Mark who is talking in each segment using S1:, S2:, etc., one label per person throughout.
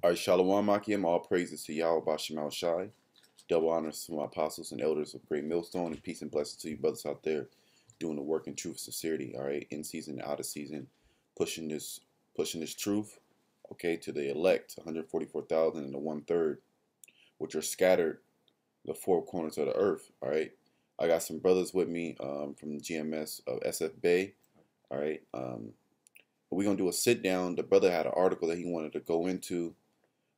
S1: All right, Shalom Akim, all praises to Yahweh Bashem Shai. Double honors to my apostles and elders of Great Millstone, and peace and blessings to you brothers out there doing the work in truth and sincerity. All right, in season and out of season, pushing this truth, okay, to the elect, 144,000 and the 1/3, which are scattered the four corners of the earth. All right, I got some brothers with me from the GMS of SF Bay. All right, we're gonna do a sit down. The brother had an article that he wanted to go into.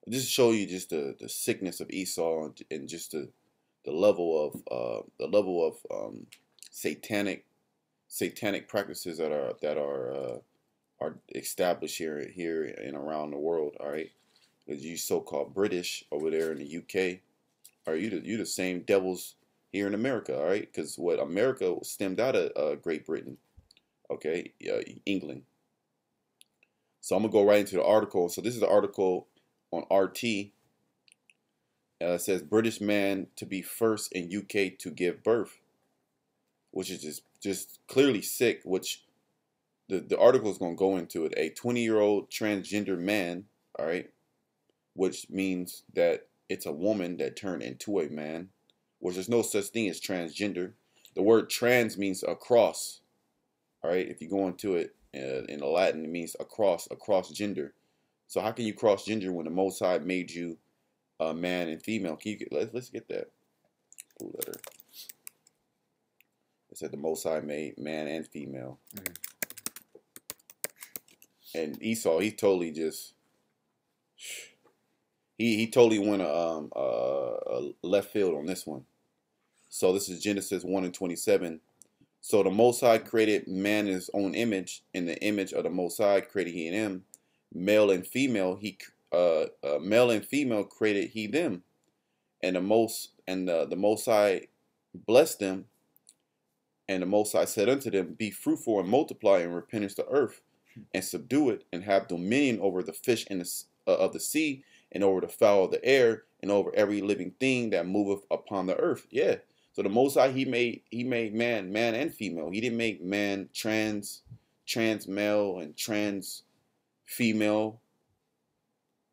S1: Just show you just the sickness of Esau and just the level of satanic practices are established here and around the world. All right, as you so-called British over there in the UK, are you the same devils here in America? All right, because what America stemmed out of Great Britain, okay, England. So I'm gonna go right into the article. So this is the article on RT. It says British man to be first in UK to give birth, which is just clearly sick. Which the article is going to go into it. A 20-year-old transgender man, all right, which means that it's a woman that turned into a man, which there's no such thing as transgender. The word trans means across, all right. If you go into it in the Latin, it means across gender. So how can you cross gender when the Most High made you man and female? Can you let's get that blue letter. It said the Most High made man and female. And Esau, he totally just he totally went a left field on this one. So this is Genesis 1:27. So the Most High created man in his own image. In the image of the Most High created he and him. Male and female created he them, and the Most High blessed them, and the Most High said unto them, Be fruitful and multiply and replenish the earth, and subdue it, and have dominion over the fish of the sea, and over the fowl of the air, and over every living thing that moveth upon the earth. Yeah. So the Most High he made man and female. He didn't make man trans male and trans female,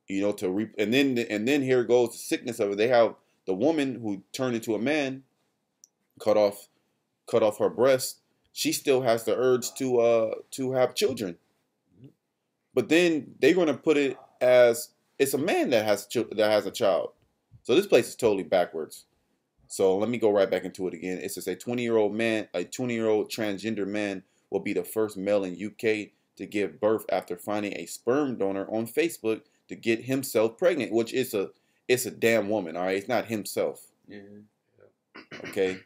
S1: and then here goes the sickness of it. They have the woman who turned into a man, cut off her breast. She still has the urge to have children, but then they're gonna put it as it's a man that has a child. So this place is totally backwards. So let me go right back into it again. It says a 20-year-old transgender man will be the first male in UK to give birth after finding a sperm donor on Facebook to get himself pregnant, which it's a damn woman, all right? It's not himself. Yeah. Okay.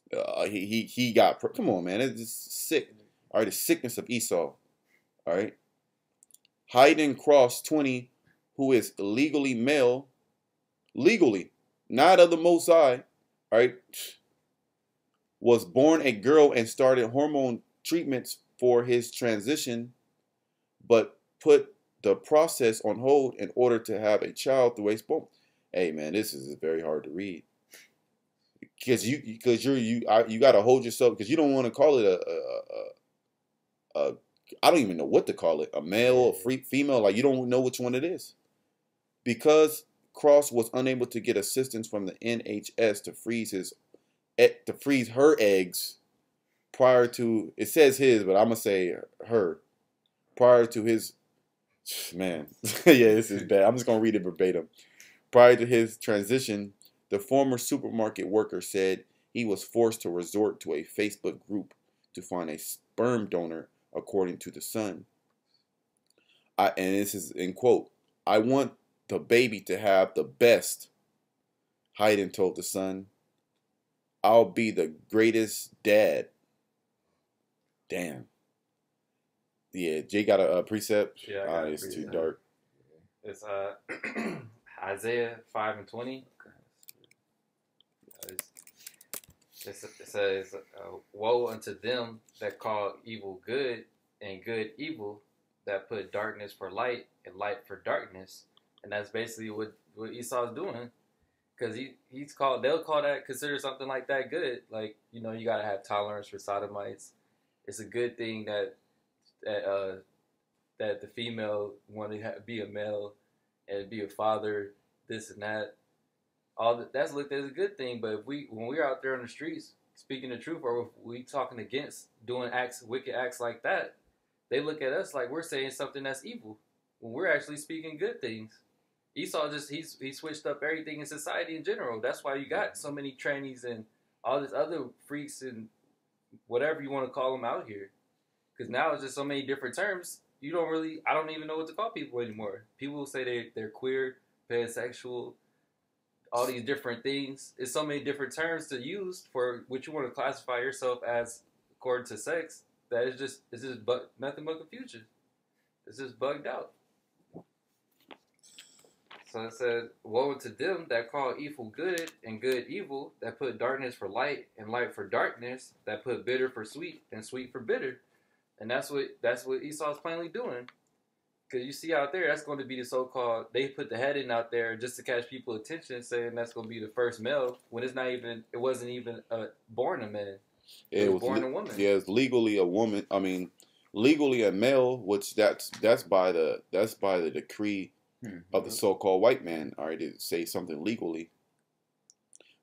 S1: He got come on, man. It's just sick. All right, the sickness of Esau. All right. Hayden Cross 20, who is legally male, not of the Most High, all right, was born a girl and started hormone treatments for his transition, but put the process on hold in order to have a child through a sperm. Hey man, this is very hard to read because you got to hold yourself, because you don't want to call it a I don't even know what to call it, a male, a female, like you don't know which one it is, because Cross was unable to get assistance from the NHS to freeze her eggs prior to, it says his, but I'm gonna say her, prior to his, man, yeah, this is bad. I'm just gonna read it verbatim. Prior to his transition, the former supermarket worker said he was forced to resort to a Facebook group to find a sperm donor, according to the Sun. And this is in quote, I want the baby to have the best, Hayden told the Sun. I'll be the greatest dad. Damn. Yeah, Jay got a precept.
S2: Yeah,
S1: it's precept. Too dark.
S2: It's Isaiah 5:20. It says, "Woe unto them that call evil good and good evil, that put darkness for light and light for darkness." And that's basically what Esau's doing, because they'll call that, consider something like that good. Like, you gotta have tolerance for sodomites. It's a good thing that the female want to be a male, and be a father, this and that. That's looked at as a good thing. But when we're out there on the streets speaking the truth, or if we talking against doing wicked acts like that, they look at us like we're saying something that's evil when we're actually speaking good things. Esau he switched up everything in society in general. That's why you got so many trannies and all these other freaks and whatever you want to call them out here. Because now it's just so many different terms. I don't even know what to call people anymore. People say they're queer, pansexual, all these different things. It's so many different terms to use for what you want to classify yourself as according to sex that it's just nothing but confusion. It's just bugged out. So it said, woe to them that call evil good and good evil, that put darkness for light and light for darkness, that put bitter for sweet and sweet for bitter. And that's what Esau's plainly doing. Because you see out there, that's going to be the so-called, they put the heading out there just to catch people's attention, saying that's going to be the first male, when it wasn't even born a man. It was born a woman.
S1: Yeah, it's legally a woman. I mean, legally a male, which that's by the decree of the so-called white man. All right, to say something legally,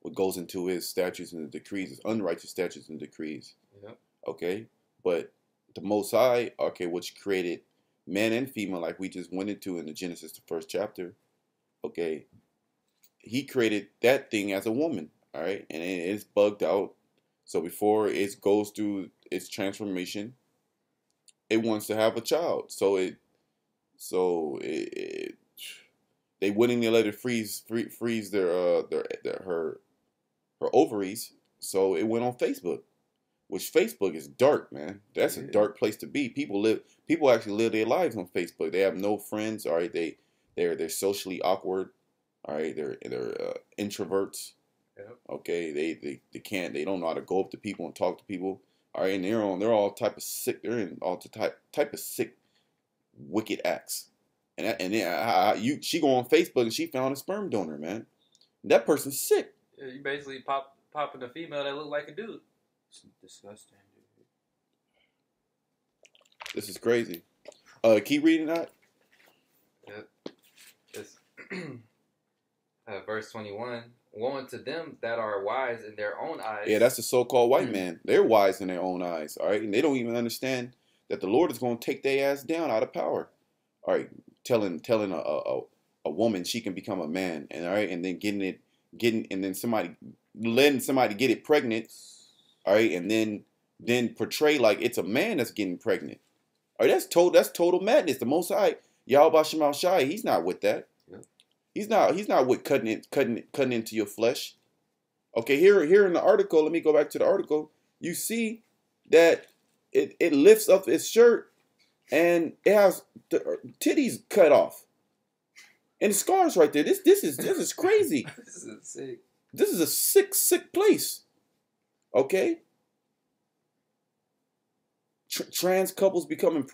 S1: what goes into his statutes and decrees is unrighteous statutes and decrees.
S2: Yep.
S1: Okay, but the Most High, okay, which created man and female, like we just went into in the Genesis, the first chapter. Okay, he created that thing as a woman. All right, and it's bugged out. So before it goes through its transformation, it wants to have a child. They willingly let it freeze her ovaries. So it went on Facebook, which Facebook is dark, man. That's a dark place to be. People actually live their lives on Facebook. They have no friends. All right, they're socially awkward. All right, they're introverts.
S2: Yep.
S1: Okay, they don't know how to go up to people and talk to people. All right, and they're all type of sick. They're in all type of sick, wicked acts. And she go on Facebook and she found a sperm donor, man. That person's sick.
S2: Yeah, you basically popping a female that look like a dude. It's disgusting, dude.
S1: This is crazy. Keep reading that.
S2: Yep. It's verse 21. Woe unto them that are wise in their own eyes.
S1: Yeah, that's the so-called white man. They're wise in their own eyes, all right? And they don't even understand that the Lord is going to take their ass down out of power. All right, telling a woman she can become a man, and all right, and then letting somebody get it pregnant, all right, and then portray like it's a man that's getting pregnant. All right, that's total madness. The Most High, Yahweh Shema Shai, he's not with that. He's not with cutting into your flesh. Okay, here in the article, let me go back to the article. You see that it lifts up its shirt and it has the titties cut off. And the scars right there. This is crazy.
S2: This is sick.
S1: This is a sick place. Okay? Trans couples becoming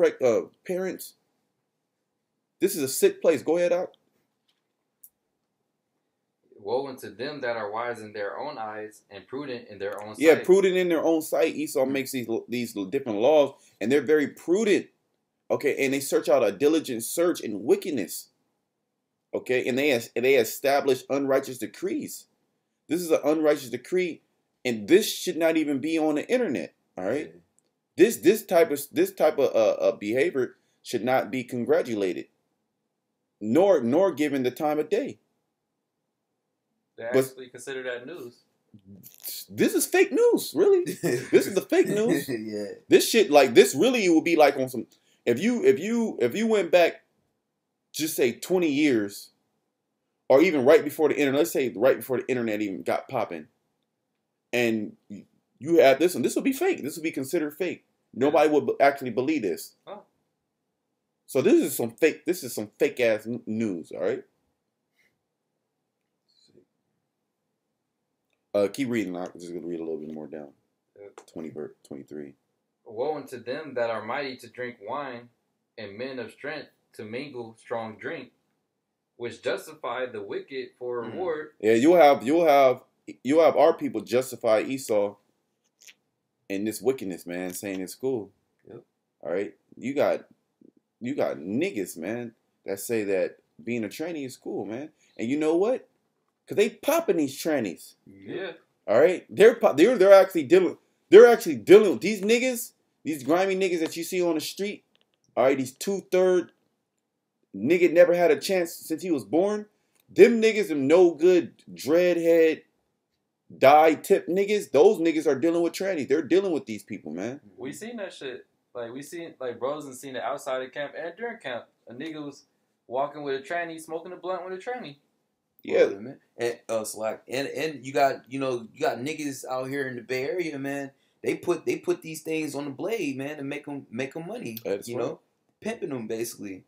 S1: parents. This is a sick place. Go ahead, out.
S2: Woe unto them that are wise in their own eyes and prudent in their own sight.
S1: Yeah, prudent in their own sight. Esau makes these different laws, and they're very prudent. Okay, and they search out a diligent search in wickedness. Okay, and they establish unrighteous decrees. This is an unrighteous decree, and this should not even be on the internet. All right, this type of behavior should not be congratulated, nor given the time of day.
S2: They actually consider that news.
S1: This is fake news, really. This is the fake news.
S3: Yeah.
S1: This shit, like this, really, it would be like on some. If you went back, just say 20 years, or even right before the internet. Let's say right before the internet even got popping, and you had this, and this would be fake. This would be considered fake. Nobody would actually believe this.
S2: Oh.
S1: So this is some fake. This is some fake ass news. All right. Keep reading. I'm just gonna read a little bit more down. 23.
S2: Woe unto them that are mighty to drink wine, and men of strength to mingle strong drink, which justify the wicked for reward.
S1: Yeah, you'll have our people justify Esau in this wickedness, man, saying it's cool.
S2: Yep.
S1: All right, you got niggas, man, that say that being a tranny is cool, man. And you know what? Because they popping these trannies.
S2: Yeah.
S1: All right, they're actually dealing. They're actually dealing with these niggas, these grimy niggas that you see on the street. All right, these 2/3 nigga never had a chance since he was born. Them niggas, them no good dreadhead, dye tip niggas. Those niggas are dealing with trannies. They're dealing with these people, man.
S2: We seen that shit. Like we seen bros and seen it outside of camp and during camp. A nigga was walking with a tranny, smoking a blunt with a tranny.
S1: Yeah,
S3: man. And Slack. And you got niggas out here in the Bay Area, man. They put these things on the blade, man, to make them money.
S1: That's
S3: you
S1: right.
S3: know, pimping them basically.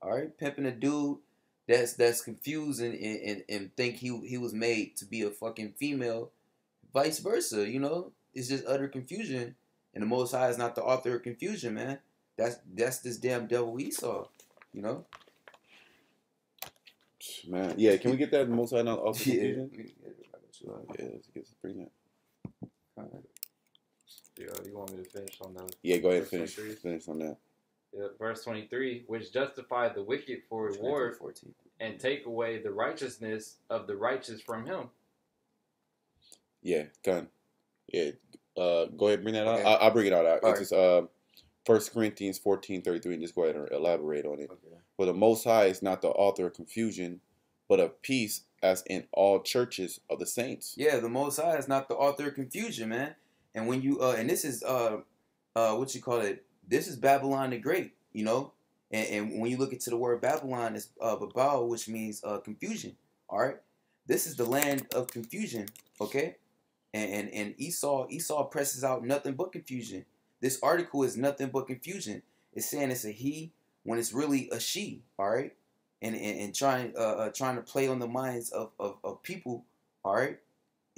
S3: All right, pimping a dude that's confused and think he was made to be a fucking female, vice versa. You know, it's just utter confusion. And the Most High is not the author of confusion, man. That's this damn devil Esau. You know.
S1: man. Yeah, can we get that most high not off the
S3: Yeah.
S1: confusion? Yeah, let's bring that.
S2: Yeah, you want me to finish on those?
S1: Yeah, go ahead and
S2: Verse
S1: finish
S2: 23?
S1: finish on that.
S2: Yeah, verse 23, which justified the wicked for reward
S3: 14.
S2: and take away the righteousness of the righteous from him.
S1: Yeah, done. Yeah, go ahead and bring that
S3: Okay.
S1: out. I'll bring it out.
S3: All
S1: It's just 1 Corinthians 14:33, and just go ahead and elaborate on it.
S3: Okay.
S1: For the Most High is not the author of confusion, but of peace, as in all churches of the saints.
S3: Yeah, the Most High is not the author of confusion, man. And when you and this is what you call it? This is Babylon the Great, you know. And when you look into the word Babylon, it's Babel, which means confusion. All right, this is the land of confusion. Okay, and Esau presses out nothing but confusion. This article is nothing but confusion. It's saying it's a he when it's really a she. All right, and trying to play on the minds of people. All right.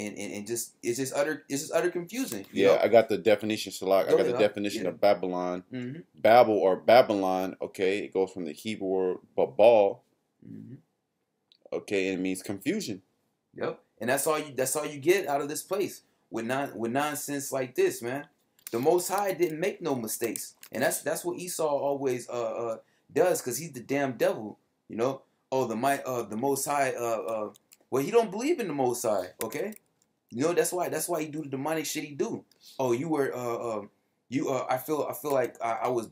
S3: And just it's just utter confusion. You know?
S1: I got the definition, Shalak. I got the definition of Babylon. Mm-hmm. Babel or Babylon, okay, it goes from the Hebrew word babal. Mm-hmm. Okay, and it means confusion.
S3: Yep. And that's all you get out of this place with nonsense like this, man. The Most High didn't make no mistakes. And that's what Esau always does, because he's the damn devil, you know. Oh, the Most High well, he don't believe in the Most High, okay? You know, that's why he do the demonic shit he do. Oh, you were I feel like I was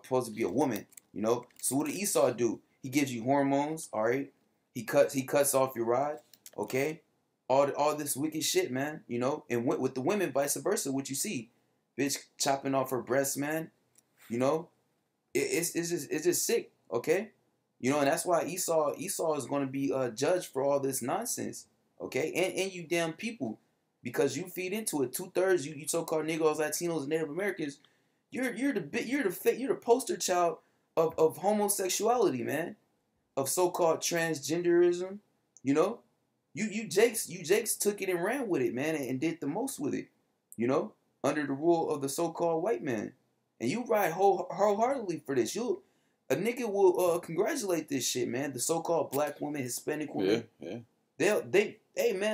S3: supposed to be a woman, you know. So what did Esau do? He gives you hormones, all right. He cuts off your rod, okay. All this wicked shit, man, you know. And with the women, vice versa. What you see, bitch chopping off her breasts, man. You know, it's just sick, okay. You know, and that's why Esau is going to be judged for all this nonsense. Okay, and you damn people, because you feed into it. 2/3 you so-called Negroes, Latinos, and Native Americans, you're the poster child of homosexuality, man, of so-called transgenderism. You know, you Jakes took it and ran with it, man, and did the most with it. You know, under the rule of the so-called white man, and you ride wholeheartedly for this. A nigga will congratulate this shit, man. The so-called black woman, Hispanic woman,
S1: yeah.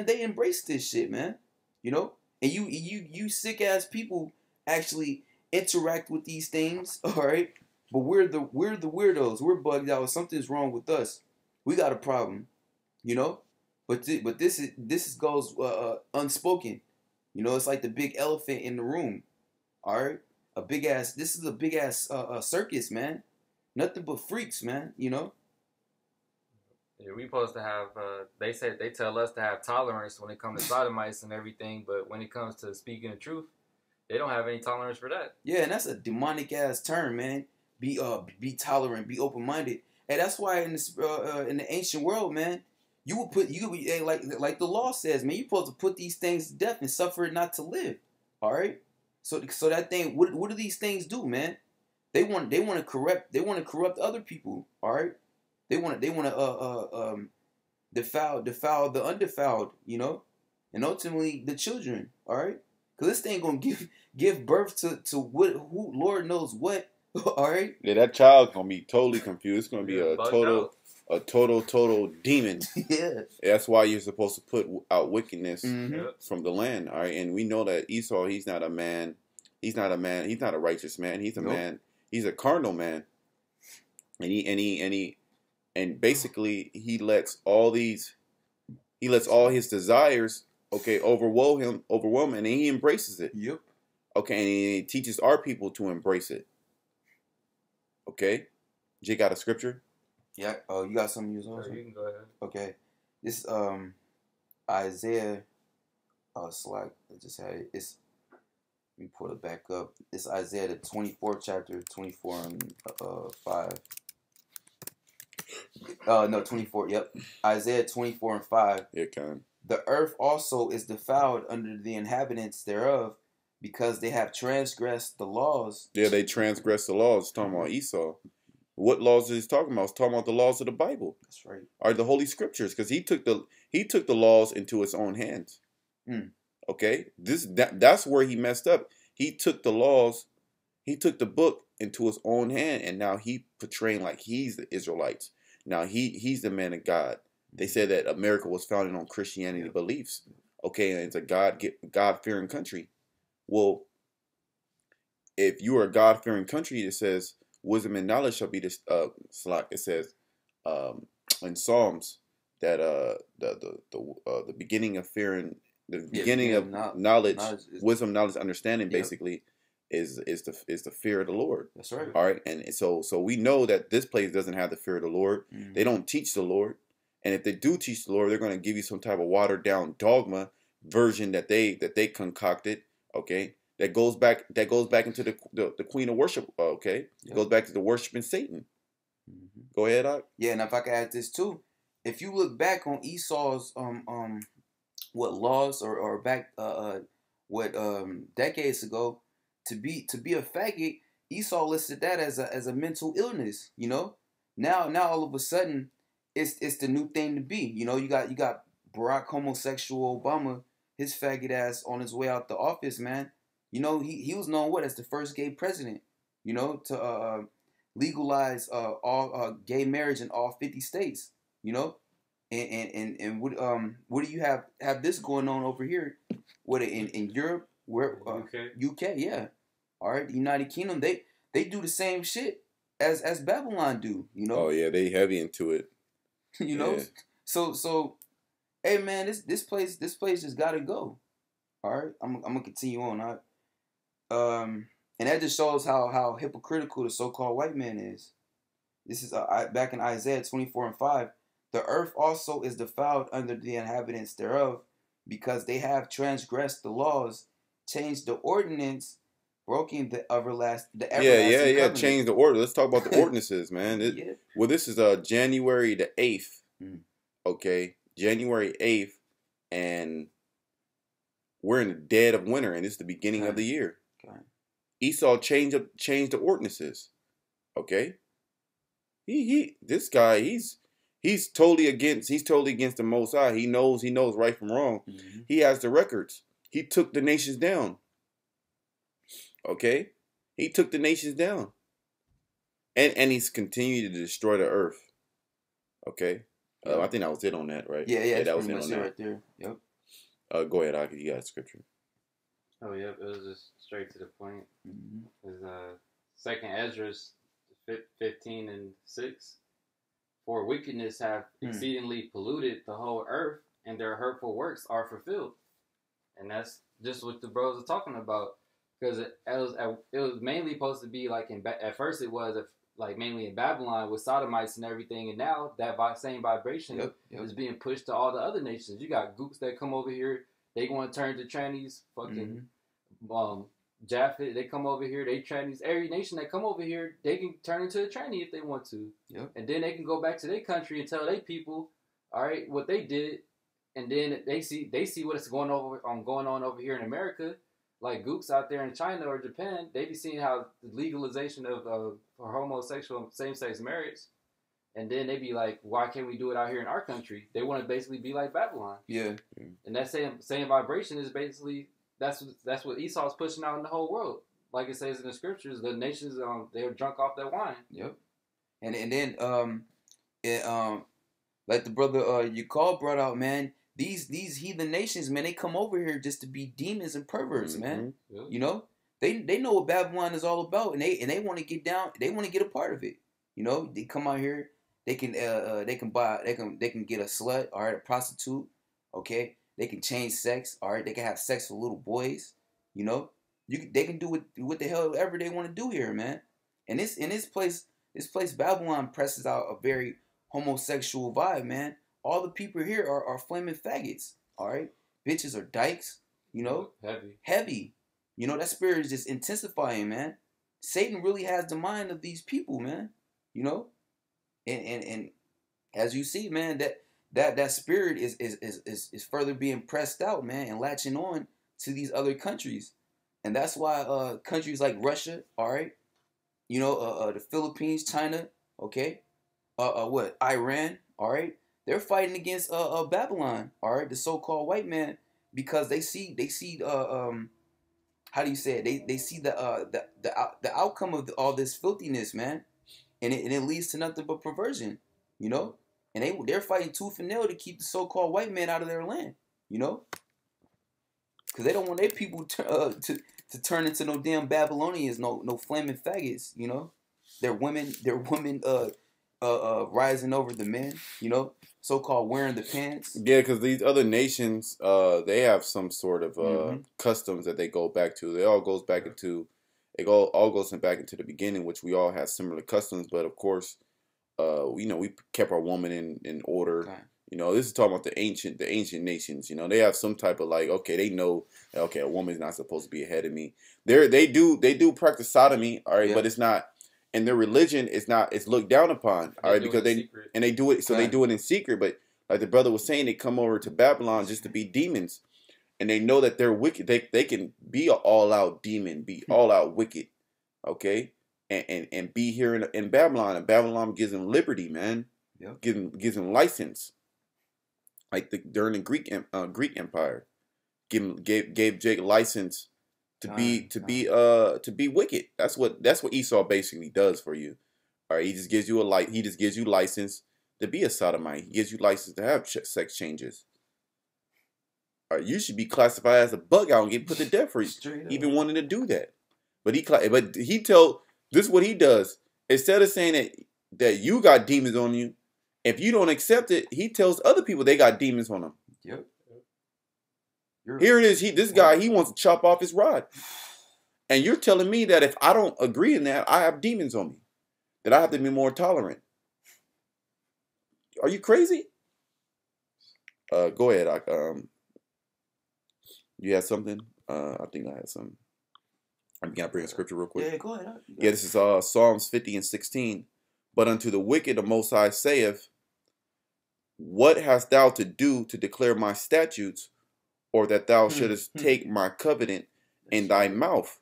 S3: They embrace this shit, man. You know, and you sick ass people actually interact with these things, all right? But we're the weirdos. We're bugged out. Something's wrong with us. We got a problem, you know. But this goes unspoken. You know, it's like the big elephant in the room, all right? This is a big ass circus, man. Nothing but freaks, man. You know.
S2: Yeah, we supposed to have. They tell us to have tolerance when it comes to sodomites and everything, but when it comes to speaking the truth, they don't have any tolerance for that.
S3: Yeah, and that's a demonic ass term, man. Be tolerant, be open minded, and that's why in the ancient world, man, you like the law says, man, you supposed to put these things to death and suffer it not to live. All right. So that thing, what do these things do, man? They want to corrupt other people. All right. They want to defile the undefiled, you know, and ultimately the children. All right, because this thing gonna give birth to who Lord knows what. All right.
S1: Yeah, that child's gonna be totally confused. It's gonna be a
S2: total
S1: total demon.
S3: Yeah.
S1: That's why you're supposed to put out wickedness
S3: Mm-hmm.
S1: from the land. All right, and we know that Esau, he's not a man. He's not a man. He's not a righteous man. He's a man. He's a carnal man. And and basically he lets all his desires, okay, overwhelm him, and he embraces it.
S3: Yep.
S1: Okay, and he teaches our people to embrace it. Okay, Jay got a scripture.
S3: Yeah. Oh, you got something you
S2: So
S3: was
S2: you can go ahead.
S3: Okay. This Isaiah. Slack. I just had it. It's. Let me pull it back up. It's Isaiah the 24th chapter, 24 and 5. No, 24. Yep. Isaiah 24 and 5.
S1: Yeah, kind.
S3: The earth also is defiled under the inhabitants thereof, because they have transgressed the laws.
S1: Yeah, they transgress the laws. It's talking about Esau. What laws is he talking about? It's talking about the laws of the Bible.
S3: That's right.
S1: Are the Holy Scriptures, because he took the laws into his own hands. Okay, that's where he messed up. He took the laws, he took the book into his own hand, and now he portraying like he's the Israelites. Now he's the man of God. They said that America was founded on Christianity beliefs. Okay, and it's a God-fearing country. Well, if you are a God-fearing country, it says wisdom and knowledge shall be this. It says in Psalms that the beginning of fearing, the beginning of knowledge, wisdom, knowledge, understanding, basically, is the fear of the Lord.
S3: That's right.
S1: All right, and so we know that this place doesn't have the fear of the Lord. They don't teach the Lord, and if they do teach the Lord, they're going to give you some type of watered down dogma version that they concocted. Okay, that goes back into the queen of worship. Okay, it goes back to the worshiping Satan. Go ahead, Doc.
S3: Yeah, and if I could add this too, if you look back on Esau's what laws or back decades ago, to be a faggot, Esau listed that as a mental illness. You know, now all of a sudden it's the new thing to be. You know, you got Barack homosexual Obama, his faggot ass on his way out the office, man. You know, he was known as the first gay president. You know, to legalize all gay marriage in all 50 states. You know, and what do you have this going on over here? What in Europe, where UK, yeah. All right, the United Kingdom, they do the same shit as Babylon do. You know.
S1: Oh yeah, they heavy into it.
S3: You know, so hey man, this place just gotta go. All right, I'm gonna continue on. All right? And that just shows how hypocritical the so-called white man is. This is back in Isaiah 24 and 5. The earth also is defiled under the inhabitants thereof, because they have transgressed the laws, changed the ordinance, broken the everlasting covenant.
S1: Change the order. Let's talk about the ordinances, man. Well, this is January the 8th. Okay, January 8th, and we're in the dead of winter, and it's the beginning of the year. Esau changed the ordinances. Okay, this guy he's totally against the Most High. He knows right from wrong. He has the records. He took the nations down. Okay, he took the nations down, and he's continued to destroy the earth. Okay, I think that was it on that, right?
S3: Yeah,
S1: that was it on that
S3: right there. Yep.
S1: Go ahead, Aki. You got a scripture.
S2: Oh, yep. It was just straight to the point. It was Second Ezra 15 and 6. For wickedness have exceedingly polluted the whole earth, and their hurtful works are fulfilled. And that's just what the bros are talking about. Because it was mainly supposed to be like at first it was like mainly in Babylon with sodomites and everything, and now that same vibration is being pushed to all the other nations. You got groups that come over here, they want to turn to trannies, fucking Japheth, they come over here, they trannies. Every nation that come over here, they can turn into a tranny if they want to. And then they can go back to their country and tell their people, all right, what they did, and then they see what's going on over here in America. Like gooks out there in China or Japan, they be seeing how the legalization of homosexual same-sex marriage, and then they be like, why can't we do it out here in our country? They want to basically be like Babylon. Yeah. And that same vibration is basically that's what Esau's pushing out in the whole world. Like it says in the scriptures, the nations they're drunk off their wine.
S3: Yep. And then like the brother Yakal brought out, man. These heathen nations, man, they come over here just to be demons and perverts, man. Yep. You know, they know what Babylon is all about, and they want to get down. They want to get a part of it. You know, they come out here They can they can get a slut, all right, a prostitute, okay. They can change sex, all right. They can have sex with little boys, you know. They can do what the hell ever they want to do here, man. And this place Babylon presses out a very homosexual vibe, man. All the people here are flaming faggots, all right. Bitches are dykes, you know, heavy. You know, that spirit is just intensifying, man. Satan really has the mind of these people, man. You know, and as you see, man, that spirit is further being pressed out, man, and latching on to these other countries, and that's why countries like Russia, all right, you know, the Philippines, China, okay, what Iran, all right, they're fighting against Babylon, all right, the so-called white man, because they see how do you say it? They see the outcome of all this filthiness, man, and it leads to nothing but perversion, you know. And they're fighting tooth and nail to keep the so-called white man out of their land, you know, because they don't want their people to turn into no damn Babylonians, no flaming faggots, you know. Their women rising over the men, you know, so-called wearing the pants.
S1: Yeah, because these other nations, they have some sort of customs that they go back to. It all goes back into, all goes back into the beginning, which we all have similar customs. But of course, you know, we kept our woman in order. Okay. You know, this is talking about the ancient nations. You know, they have some type of like, okay, they know, okay, a woman's not supposed to be ahead of me. They do practice sodomy, all right, but it's not. And their religion is not, it's looked down upon, all right, because they do it, so they do it in secret. But like the brother was saying, they come over to Babylon just to be demons, and they know that they're wicked. They can be an all out demon, be all out wicked, okay, and be here in Babylon, and Babylon gives them liberty, man. Yep. Gives them license, like during the Greek Empire, gave Jake license to be wicked. That's what Esau basically does for you. All right, he just gives you license to be a sodomite. He gives you license to have sex changes. All right, you should be classified as a bug out and get put to death for even wanting to do that. But this is what he does. Instead of saying that you got demons on you, if you don't accept it, he tells other people they got demons on them. Yep. Here it is. This guy, he wants to chop off his rod. And you're telling me that if I don't agree in that, I have demons on me. That I have to be more tolerant. Are you crazy? Go ahead. You had something? I think I had some. I'm going to bring a scripture real quick.
S3: Yeah, go ahead.
S1: Yeah, this is Psalms 50 and 16. But unto the wicked the Most High saith, what hast thou to do to declare my statutes, or that thou shouldest take my covenant in thy mouth,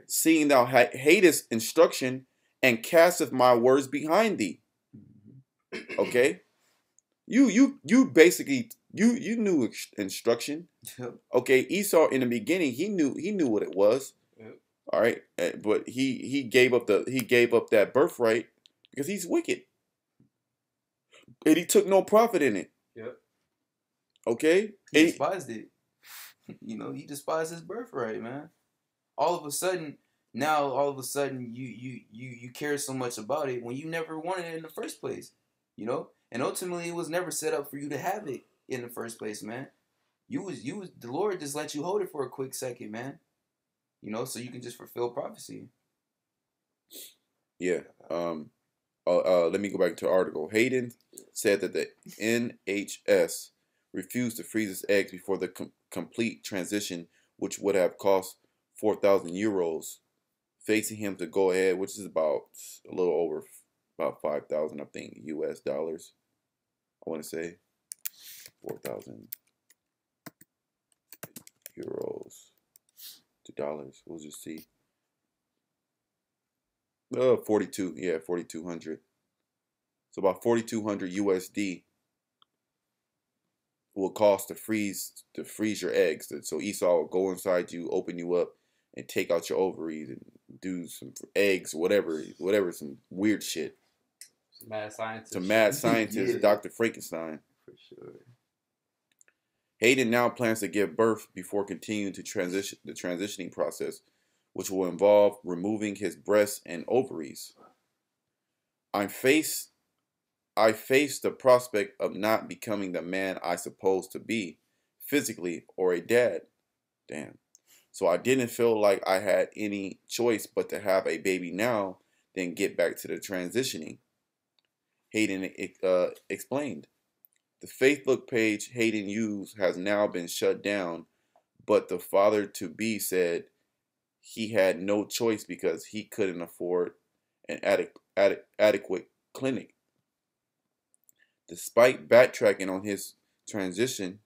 S1: seeing thou hatest instruction and casteth my words behind thee. Okay, you basically you knew instruction. Okay, Esau in the beginning he knew what it was. All right, but he gave up that birthright because he's wicked, and he took no profit in it. Yep. Okay,
S3: he despised it. You know, he despised his birthright, man. All of a sudden, you care so much about it when you never wanted it in the first place. You know, and ultimately it was never set up for you to have it in the first place, man. The Lord just let you hold it for a quick second, man. You know, so you can just fulfill prophecy.
S1: Yeah. Let me go back to the article. Hayden said that the NHS refused to freeze his eggs before the complete transition, which would have cost 4,000 euros, facing him to go ahead, which is about a little over about 5,000, I think, US dollars. I want to say 4,000 euros to dollars. We'll just see. 42, yeah, 4,200. So about 4,200 USD will cost to freeze your eggs. So Esau will go inside you, open you up, and take out your ovaries and do some eggs, whatever, some weird shit. Some mad scientist, yeah. Dr. Frankenstein. For sure. Hayden now plans to give birth before continuing to the transitioning process, which will involve removing his breasts and ovaries. I'm faced I faced the prospect of not becoming the man I supposed to be, physically, or a dad. Damn. So I didn't feel like I had any choice but to have a baby now, then get back to the transitioning. Hayden explained. The Facebook page Hayden used has now been shut down, but the father-to-be said he had no choice because he couldn't afford an adequate clinic. Despite backtracking on his transition,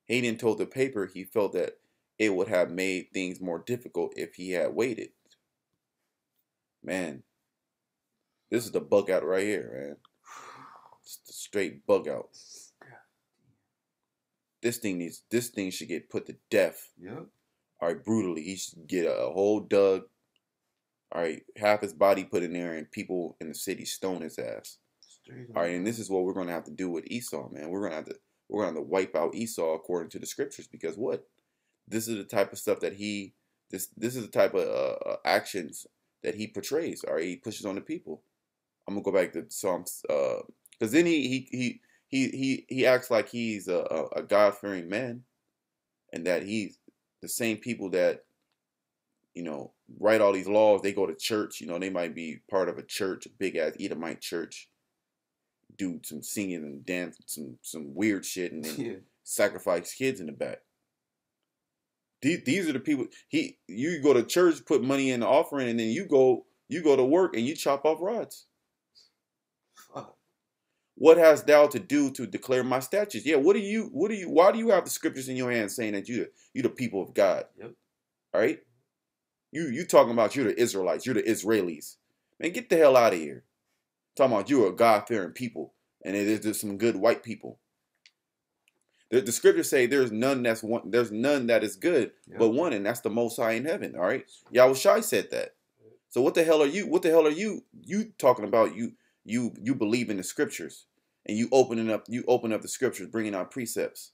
S1: Hayden told the paper he felt that it would have made things more difficult if he had waited. Man, this is the bug out right here, man. It's the straight bug out. This thing should get put to death.
S3: Yep.
S1: All right, brutally. He should get a hole dug. All right, half his body put in there, and people in the city stone his ass. All right, and this is what we're gonna have to do with Esau, man. We're gonna have to wipe out Esau according to the scriptures, because what? This is the type of stuff that this is the type of actions that he portrays. All right, he pushes on the people. I'm gonna go back to Psalms, because then he acts like he's a God-fearing man, and that he's the same people that, you know, write all these laws. They go to church. You know, they might be part of a church, a big ass Edomite church, do some singing and dance, some weird shit, and then sacrifice kids in the back. These are the people. You go to church, put money in the offering, and then you go to work and you chop off rods. What hast thou to do to declare my statutes? Yeah, why do you have the scriptures in your hand saying that you the people of God?
S3: Yep. All
S1: right? You talking about you're the Israelites, you're the Israelis. Man, get the hell out of here. Talking about you're a God-fearing people, and there's some good white people. The scriptures say there's none that is good, but one, and that's the Most High in heaven. All right, Yahushua said that. So what the hell are you talking about? You believe in the scriptures, and you open up the scriptures, bringing out precepts.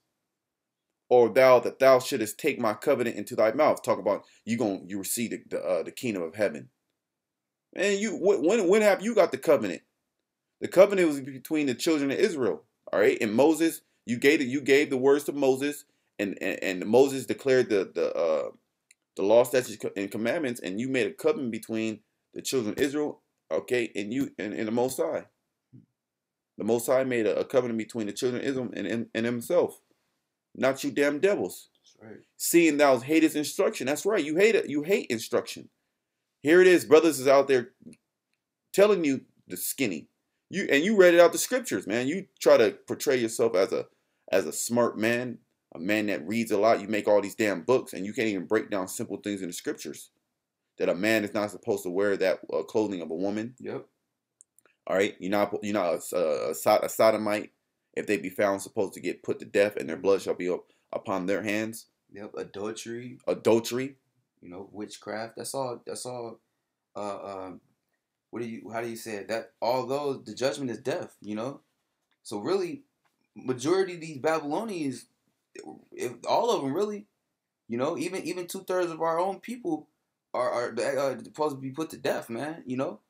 S1: Or thou shouldest take my covenant into thy mouth. Talk about you receive the kingdom of heaven. And when have you got the covenant? The covenant was between the children of Israel. All right, and Moses, you gave the words to Moses, and Moses declared the law, statutes, and commandments, and you made a covenant between the children of Israel, okay, and you and the Most High. The Most High made a covenant between the children of Israel and himself. Not you damn devils.
S3: That's right.
S1: Seeing thou hatest instruction. That's right. You hate it. You hate instruction. Here it is. Brothers is out there telling you the skinny. You read it out the scriptures, man. You try to portray yourself as a smart man, a man that reads a lot. You make all these damn books, and you can't even break down simple things in the scriptures. That a man is not supposed to wear that clothing of a woman.
S3: Yep.
S1: All right. You're not a sodomite. If they be found, supposed to get put to death, and their blood shall be upon their hands.
S3: Yep. Adultery. You know, witchcraft. That's all. How do you say it? That although the judgment is death, you know. So really, majority of these Babylonians, all of them really, you know, even 2/3 of our own people are supposed to be put to death, man. You know,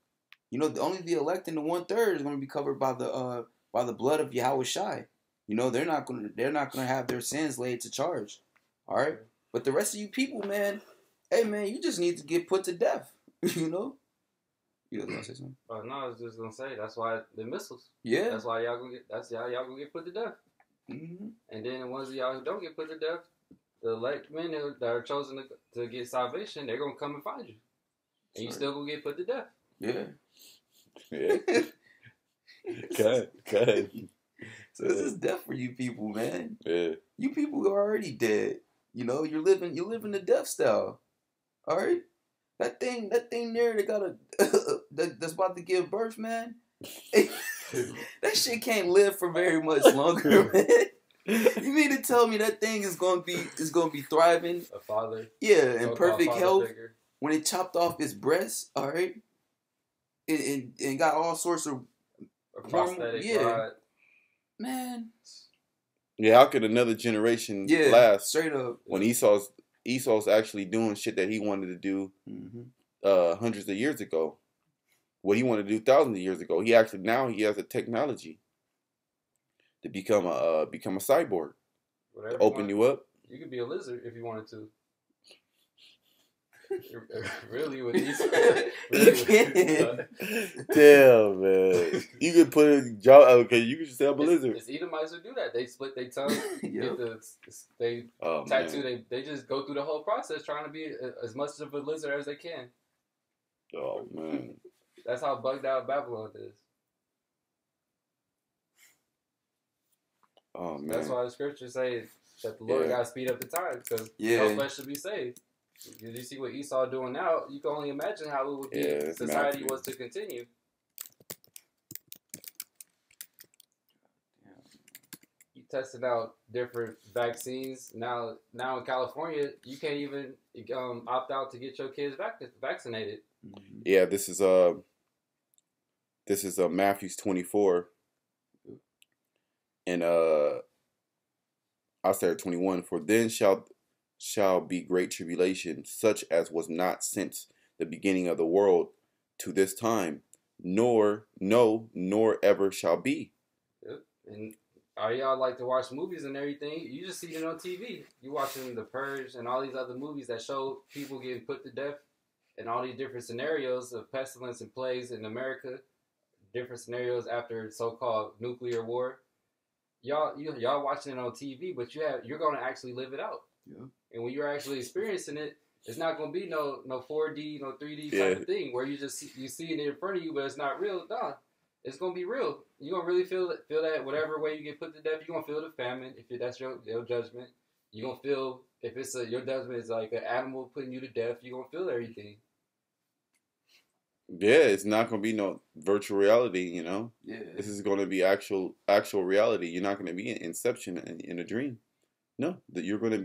S3: only the elect and the 1/3 is going to be covered by the blood of Yahushua. You know, they're not gonna have their sins laid to charge. All right, but the rest of you people, man, hey man, you just need to get put to death. You know. You was gonna say something?
S2: No, I was just gonna say that's why the missiles.
S3: Yeah.
S2: That's why y'all gonna get put to death.
S3: Mm-hmm.
S2: And then the ones of y'all who don't get put to death, the elect men that are chosen to get salvation, they're gonna come and find you, and you still gonna get put to death.
S3: Yeah.
S1: Yeah. Good.
S3: So this is death for you people, man.
S1: Yeah.
S3: You people are already dead. You know, you're living the death style. All right. That thing there that's about to give birth, man. That shit can't live for very much longer, man. You mean to tell me that thing is gonna be thriving?
S2: A father.
S3: Yeah, in perfect health.
S2: Figure.
S3: When it chopped off its breast, all right, and got all sorts of
S2: prosthetic rod.
S3: Man.
S1: Yeah, how could another generation last?
S3: Straight up.
S1: When Esau's actually doing shit that he wanted to do hundreds of years ago. What he wanted to do thousands of years ago. He has the technology. to become a cyborg, to
S2: Whatever you
S1: open
S2: want.
S1: you up.
S2: You could be a lizard if you wanted to. Really, with these.
S3: You
S2: Really,
S3: can't.
S1: Damn, man. You could put a jaw. Okay, you could just say I'm a lizard.
S2: It's Edomites who do that. They split their tongue,
S3: Yep.
S2: they
S1: Oh
S2: tattoo.
S1: man.
S2: They just go through the whole process trying to be as much of a lizard as they can.
S1: Oh man.
S2: That's how bugged out Babylon is.
S1: Oh man.
S2: That's why the scriptures say that the Lord got to speed up the time because no flesh should be saved. You see what Esau doing now? You can only imagine how it would be if society was to continue. You testing out different vaccines now. Now in California, you can't even opt out to get your kids vaccinated.
S1: Yeah, this is Matthew 24, and I said 21. For then shall be great tribulation, such as was not since the beginning of the world to this time, nor ever shall be.
S2: Yep. And all y'all like to watch movies and everything, you just see it on TV. You watching The Purge and all these other movies that show people getting put to death and all these different scenarios of pestilence and plagues in America, different scenarios after so-called nuclear war. Y'all watching it on TV, but you're going to actually live it out.
S3: Yeah.
S2: And when you're actually experiencing it, it's not going to be no 4D, no 3D type of thing where you see it in front of you, but it's not real. Nah, it's going to be real. You're going to really feel that whatever way you get put to death, you're going to feel the famine if that's your judgment. You're going to feel, if it's your judgment is like an animal putting you to death, you're going to feel everything.
S1: Yeah, it's not gonna be no virtual reality, you know.
S3: Yeah.
S1: This is gonna be actual reality. You're not gonna be in Inception in a dream. No, that you're gonna.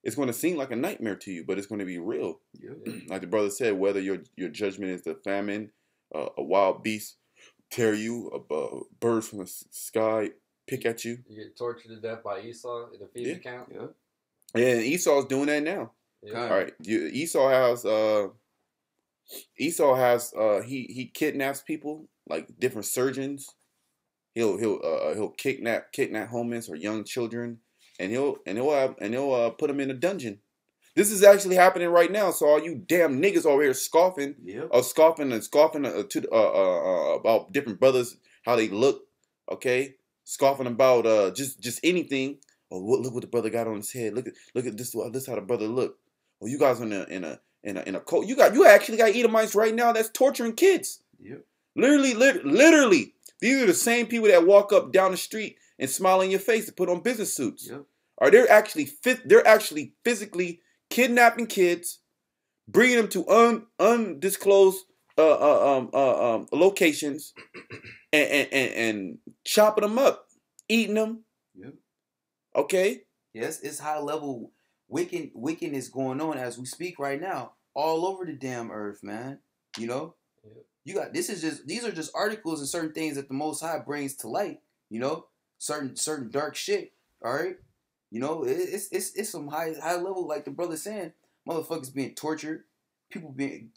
S1: It's gonna seem like a nightmare to you, but it's gonna be real.
S3: Yeah.
S1: Like the brother said, whether your judgment is the famine, a wild beast tear you, a bird from the sky pick at you.
S2: You get tortured to death by Esau in the feed account.
S3: Yeah.
S1: And Esau's doing that now.
S2: Yeah.
S1: All right, Esau has he kidnaps people, like different surgeons. He'll kidnap homeless or young children, and he'll put them in a dungeon. This is actually happening right now. So all you damn niggas over here scoffing, scoffing about different brothers, how they look, okay, scoffing about just anything. Oh, look what the brother got on his head. Look at this. This how the brother look. Oh, you guys in a cult. You actually got Edomites right now that's torturing kids.
S3: Yep.
S1: Literally. These are the same people that walk up down the street and smile in your face and put on business suits.
S3: Yep.
S1: Or they're actually physically kidnapping kids, bringing them to undisclosed locations, and chopping them up, eating them.
S3: Yep.
S1: Okay.
S3: Yes, it's high level wickedness going on as we speak right now, all over the damn earth, man. You know, you got these are just articles and certain things that the Most High brings to light. You know, certain dark shit. All right, you know, it's some high level, like the brother saying, motherfuckers being tortured,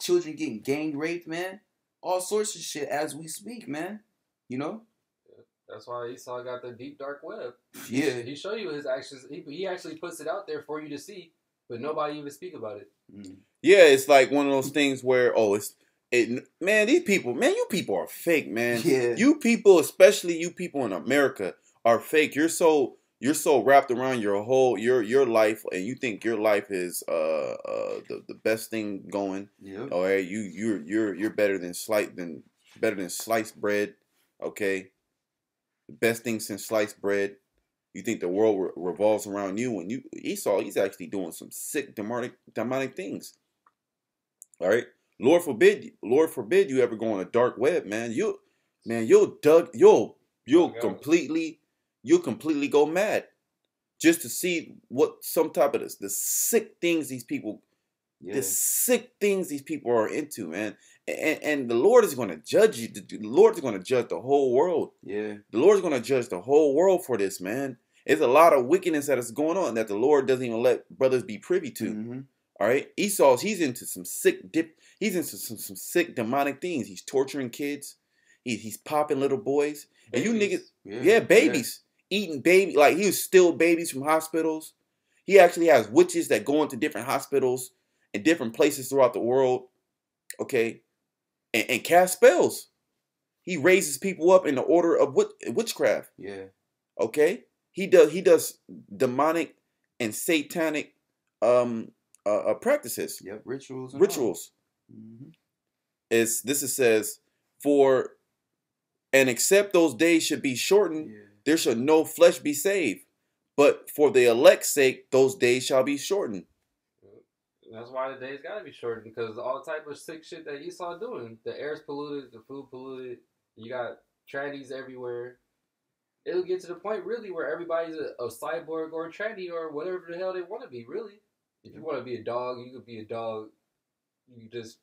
S3: children getting gang raped, man, all sorts of shit as we speak, man. You know.
S2: That's why Esau got the deep dark web.
S3: Yeah.
S2: He show you his actions. He actually puts it out there for you to see, but nobody even speak about it.
S1: Yeah, it's like one of those things where man, these people, man, you people are fake, man.
S3: Yeah.
S1: You people, especially you people in America, are fake. You're so wrapped around your life, and you think your life is the best thing going.
S3: Yeah.
S1: All right, you're better than sliced bread. Okay. The best thing since sliced bread. You think the world revolves around you, and Esau, he's actually doing some sick demonic things. All right, Lord forbid you ever go on a dark web, man. You'll completely go mad just to see what some type of the sick things these people. Yeah. The sick things these people are into, man. And the Lord is going to judge you. The Lord is going to judge the whole world. Yeah. The Lord is going to judge the whole world for this, man. There's a lot of wickedness that is going on that the Lord doesn't even let brothers be privy to. Mm-hmm. All right. Esau, he's into some sick some sick demonic things. He's torturing kids. He's popping little boys. And you niggas,
S3: Yeah,
S1: babies. Eating baby, like he was still babies from hospitals. He actually has witches that go into different hospitals in different places throughout the world, okay? And cast spells. He raises people up in the order of witchcraft.
S3: Yeah.
S1: Okay? He does demonic and satanic practices.
S3: Yep, rituals.
S1: Mm-hmm. It says, for and except those days should be shortened, there shall no flesh be saved. But for the elect's sake, those days shall be shortened.
S2: That's why the days gotta be shortened, because all type of sick shit that Esau doing. The air's polluted, the food polluted. You got trannies everywhere. It'll get to the point really where everybody's a cyborg or a tranny or whatever the hell they want to be. Really, if you want to be a dog, you could be a dog. You just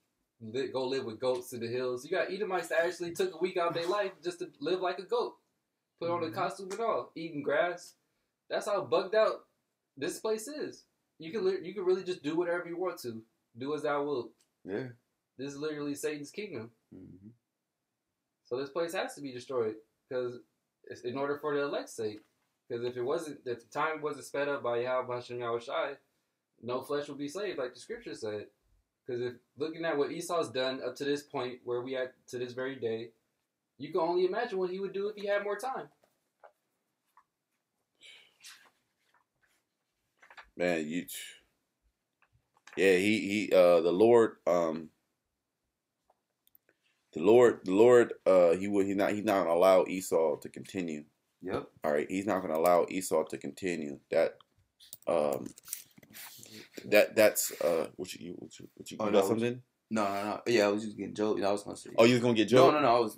S2: go live with goats in the hills. You got Edomites that actually took a week out of their life just to live like a goat, put on a costume and all, eating grass. That's how bugged out this place is. You can really just do whatever you want to. Do as thou wilt.
S3: Yeah.
S2: This is literally Satan's kingdom.
S3: Mm-hmm.
S2: So this place has to be destroyed, because it's in order for the elect's sake. Because if the time wasn't sped up by Yahweh Hashem Yahushai, no flesh will be saved, like the scripture said. Because if looking at what Esau's done up to this point, where we at to this very day, you can only imagine what he would do if he had more time.
S1: Man, the Lord, he's not gonna allow Esau to continue.
S3: Yep.
S1: All right, he's not gonna allow Esau to continue. That's what you got something?
S3: No. Yeah, I was just getting Joe. I was gonna say.
S1: Oh, you was gonna get Joe?
S3: No. I was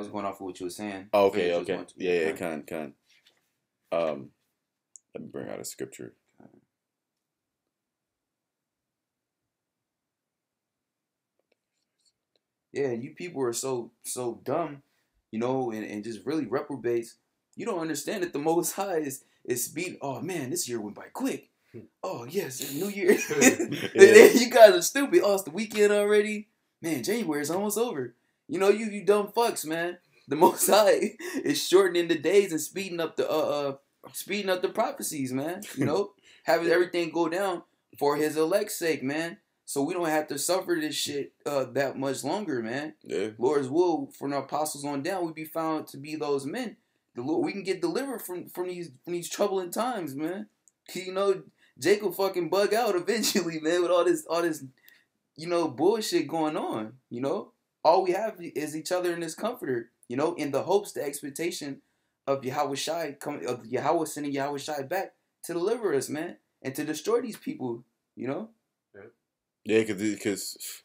S3: going off of what you were saying.
S1: Oh, okay. Yeah, kind. Let me bring out a scripture.
S3: Yeah, you people are so dumb, and just really reprobates. You don't understand that the Most High is speed. Oh man, this year went by quick. Oh yes, it's New Year. You guys are stupid. Oh, it's the weekend already. Man, January is almost over. You dumb fucks, man. The Most High is shortening the days and speeding up the prophecies, man. Having everything go down for His elect's sake, man. So we don't have to suffer this shit that much longer, man.
S1: Yeah.
S3: Lord's will, from the apostles on down, we be found to be those men. The Lord, we can get delivered from these troubling times, man. Jacob fucking bug out eventually, man, with all this bullshit going on. All we have is each other and this comforter. In the hopes, the expectation of Yahweh sending Yahweh Shai back to deliver us, man, and to destroy these people.
S1: Yeah, because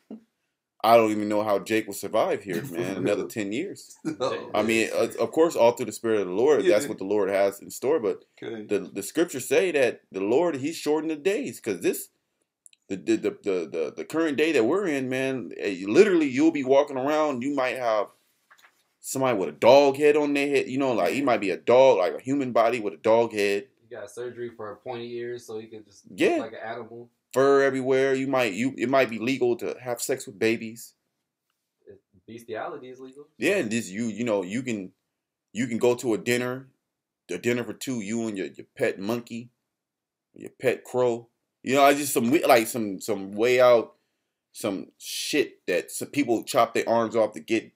S1: I don't even know how Jake will survive here, man. Another 10 years. I mean, of course, all through the Spirit of the Lord, that's what the Lord has in store. But the scriptures say that the Lord, He's shortened the days, because the current day that we're in, man, literally you'll be walking around, you might have somebody with a dog head on their head. Like he might be a dog, like a human body with a dog head.
S2: You got surgery for pointy ears, so you can just look like an animal.
S1: Fur everywhere. It might be legal to have sex with babies.
S2: Bestiality is legal.
S1: Yeah, and this you can go to a dinner for two, you and your pet monkey, your pet crow. I just some way out, some shit that some people chop their arms off to get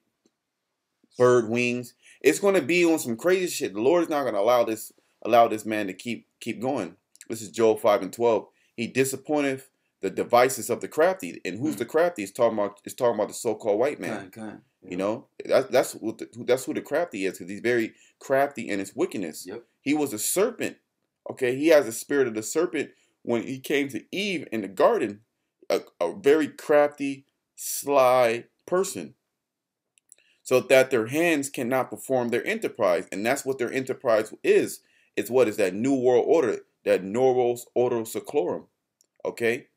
S1: bird wings. It's gonna be on some crazy shit. The Lord is not gonna allow this man to keep going. This is Joel 5:12. He disappointeth the devices of the crafty. And who's the crafty? It's talking about the so-called white man. That's who the crafty is, because he's very crafty in his wickedness.
S3: Yep.
S1: He was a serpent. Okay, he has the spirit of the serpent when he came to Eve in the garden. A very crafty, sly person. So that their hands cannot perform their enterprise. And that's what their enterprise is. It's what is that new world order. That Noros Ordo Seclorum, okay?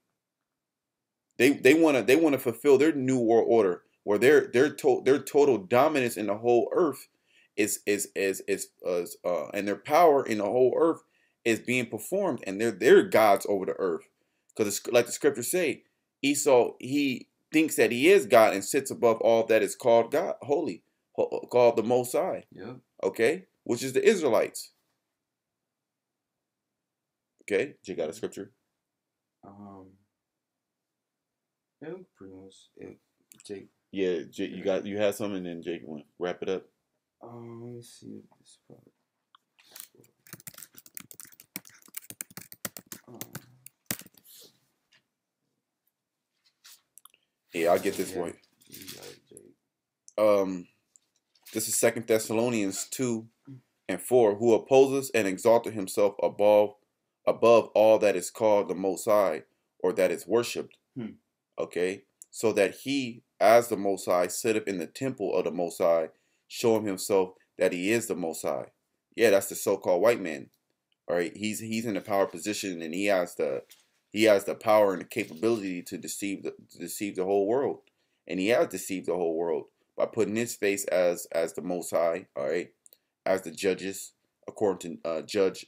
S1: They wanna fulfill their new world order, where their total dominance in the whole earth is and their power in the whole earth is being performed, and they're gods over the earth. Because like the scriptures say, Esau, he thinks that he is God and sits above all that is called God, holy, called the Most High.
S3: Yeah.
S1: okay, which is the Israelites. Okay, you got a scripture?
S3: Yeah, pretty much. Jake.
S1: Yeah, Jake, you had something, and then Jake went wrap it up.
S3: Let me see this part.
S1: Yeah, I'll get this one. This is 2 Thessalonians 2:4. Who opposes and exalted himself above all that is called the Most High, or that is worshipped. Okay, so that he, as the Most High, sitteth in the temple of the Most High, showing himself that he is the Most High. Yeah, that's the so-called white man. All right, he's in the power position, and he has the power and the capability to deceive the whole world, and he has deceived the whole world by putting his face as the Most High. All right, as the judges, according to Judge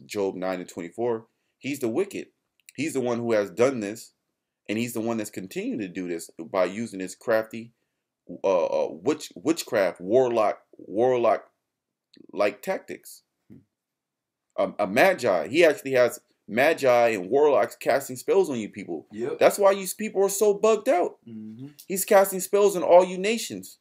S1: Job 9:24. He's the wicked. He's the one who has done this, and he's the one that's continuing to do this by using his crafty witchcraft, warlock like tactics. A magi. He actually has magi and warlocks casting spells on you people.
S3: Yep.
S1: That's why you people are so bugged out. He's casting spells on all you nations.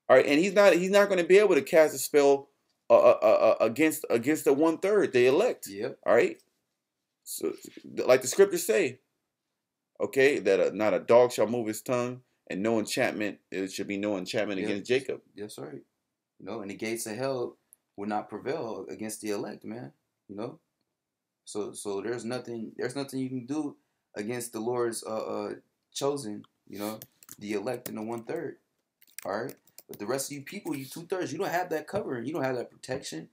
S1: All right, and he's not going to be able to cast a spell against the 1/3, the elect.
S3: Yep.
S1: All right. So, like the scriptures say, okay, that not a dog shall move his tongue, and no enchantment. It should be no enchantment against Jacob.
S3: That's right. And the gates of hell will not prevail against the elect, man. So there's nothing you can do against the Lord's chosen, the elect and the 1/3. All right, but the rest of you people, you 2/3, you don't have that covering, you don't have that protection.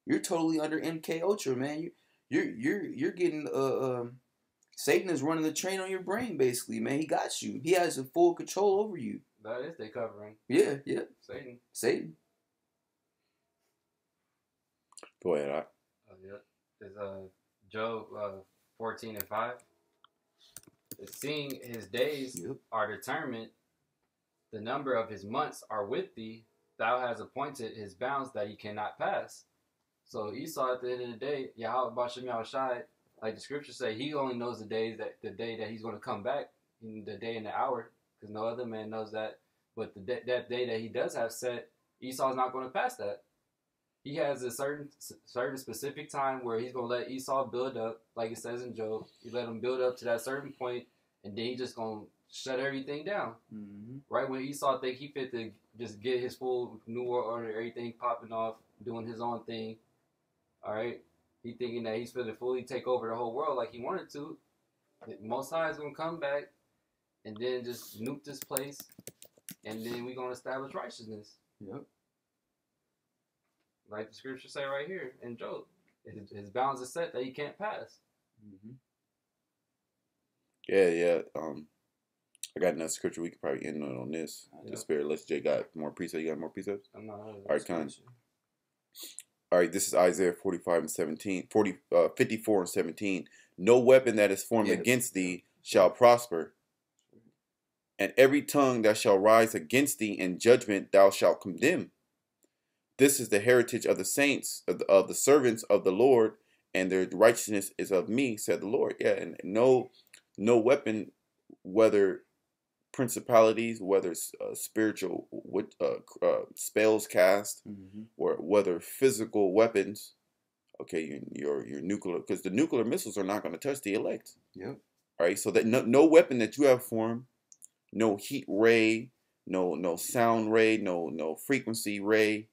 S3: You're totally under MK Ultra, man. You're getting Satan is running the train on your brain, basically, man. He got you. He has a full control over you.
S2: That is their covering.
S3: Yeah. Satan.
S1: Go ahead.
S2: It's Job 14:5. Seeing his days are determined, the number of his months are with thee. Thou hast appointed his bounds that he cannot pass. So Esau, at the end of the day, Yahweh Bashem Yahushai, like the scriptures say, he only knows the day that he's going to come back, the day and the hour, because no other man knows that. But that day that he does have set, Esau's not going to pass that. He has a certain specific time where he's going to let Esau build up, like it says in Job. You let him build up to that certain point, and then he's just going to shut everything down. Right when Esau think he fit to just get his full new world order, everything popping off, doing his own thing. All right, he thinking that he's going to fully take over the whole world like he wanted to. Most High is going to come back and then just nuke this place, and then we're going to establish righteousness.
S3: Yep.
S2: Like the scriptures say right here in Job, his bounds are set that he can't pass.
S1: Yeah. I got another scripture we could probably end on this. The spirit, unless Jay got more precepts. You got more precepts?
S2: I'm not. All
S1: right, All right, this is Isaiah 54 and 17. No weapon that is formed against thee shall prosper, and every tongue that shall rise against thee in judgment thou shalt condemn. This is the heritage of the saints, of the servants of the Lord, and their righteousness is of me, said the Lord. Yeah, and no weapon, whether principalities, whether spiritual spells cast, or whether physical weapons, okay, your nuclear, because the nuclear missiles are not going to touch the elect.
S3: Yep.
S1: All right, so that no weapon that you have formed, no heat ray, no sound ray, no frequency ray,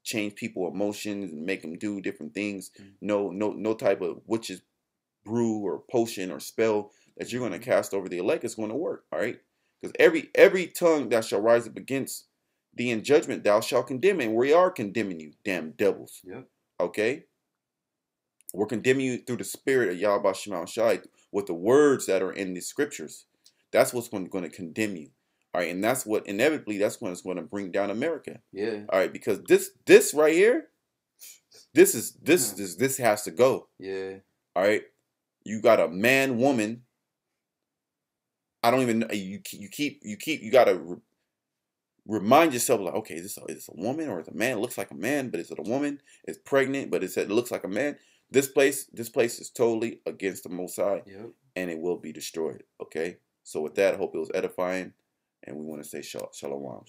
S1: change people emotions and make them do different things. No type of witch's brew or potion or spell that you're going to cast over the elect is going to work. All right, because every tongue that shall rise up against thee in judgment thou shalt condemn, and we are condemning you, damn devils.
S3: Yep.
S1: Okay, we're condemning you through the spirit of Yahweh Shema Shai with the words that are in the scriptures. That's what's going to condemn you. All right, and that's what inevitably that's when it's going to bring down America.
S3: Yeah.
S1: All right, because this right here, this has to go.
S3: Yeah.
S1: All right, you got a man, woman. I don't even know. You gotta remind yourself like, okay, is this a woman or is it a man? It looks like a man, but is it a woman? It's pregnant, but it looks like a man. This place is totally against the Most High,
S3: Yep.
S1: and it will be destroyed. Okay. So with that, I hope it was edifying, and we want to say shalom.
S3: Shalom.